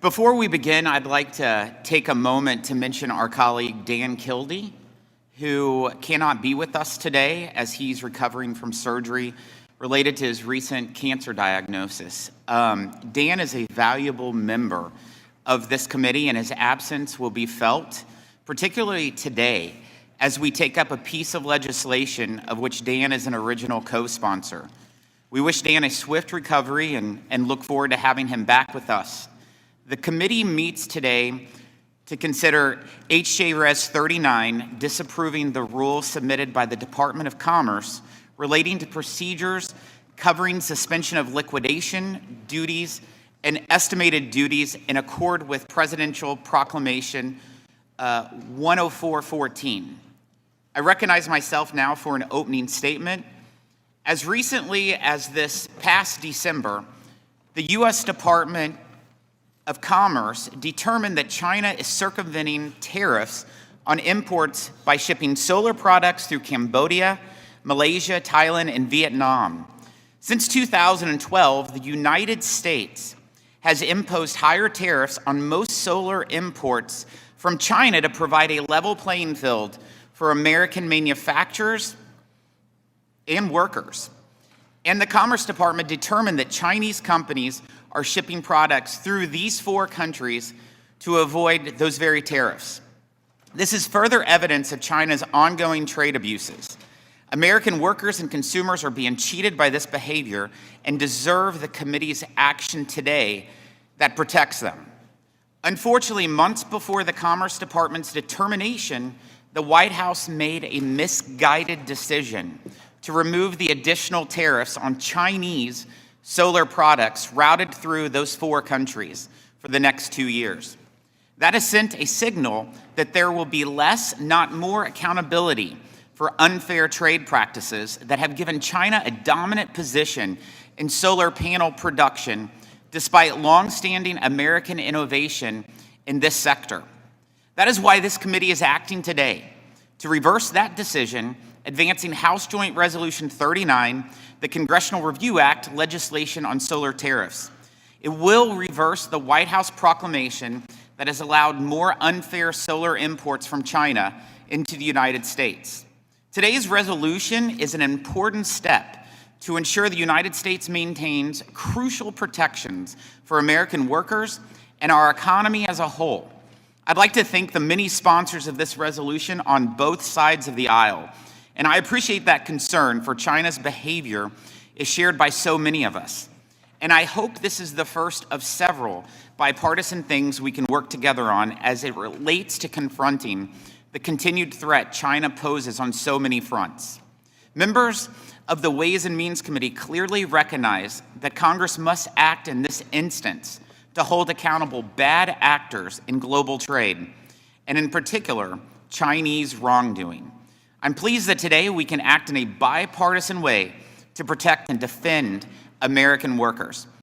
Before we begin, I'd like to take a moment to mention our colleague Dan Kildee, who cannot be with us today as he's recovering from surgery related to his recent cancer diagnosis. Dan is a valuable member of this committee, and his absence will be felt, particularly today, as we take up a piece of legislation of which Dan is an original co-sponsor. We wish Dan a swift recovery and look forward to having him back with us. The committee meets today to consider HJ Res 39, disapproving the rule submitted by the Department of Commerce relating to procedures covering suspension of liquidation duties and estimated duties in accord with Presidential Proclamation 10414. I recognize myself now for an opening statement. As recently as this past December, the U.S. Department of Commerce determined that China is circumventing tariffs on imports by shipping solar products through Cambodia, Malaysia, Thailand, and Vietnam. Since 2012, the United States has imposed higher tariffs on most solar imports from China to provide a level playing field for American manufacturers and workers. And the Commerce Department determined that Chinese companies are shipping products through these four countries to avoid those very tariffs. This is further evidence of China's ongoing trade abuses. American workers and consumers are being cheated by this behavior and deserve the committee's action today that protects them. Unfortunately, months before the Commerce Department's determination, the White House made a misguided decision to remove the additional tariffs on Chinese solar products routed through those four countries for the next 2 years. That has sent a signal that there will be less, not more, accountability for unfair trade practices that have given China a dominant position in solar panel production despite long-standing American innovation in this sector. That is why this committee is acting today to reverse that decision, advancing House Joint Resolution 39, the Congressional Review Act legislation on solar tariffs. It will reverse the White House proclamation that has allowed more unfair solar imports from China into the United States. Today's resolution is an important step to ensure the United States maintains crucial protections for American workers and our economy as a whole. I'd like to thank the many sponsors of this resolution on both sides of the aisle. And I appreciate that concern for China's behavior is shared by so many of us. And I hope this is the first of several bipartisan things we can work together on as it relates to confronting the continued threat China poses on so many fronts. Members of the Ways and Means Committee clearly recognize that Congress must act in this instance to hold accountable bad actors in global trade, and in particular, Chinese wrongdoing. I'm pleased that today we can act in a bipartisan way to protect and defend American workers.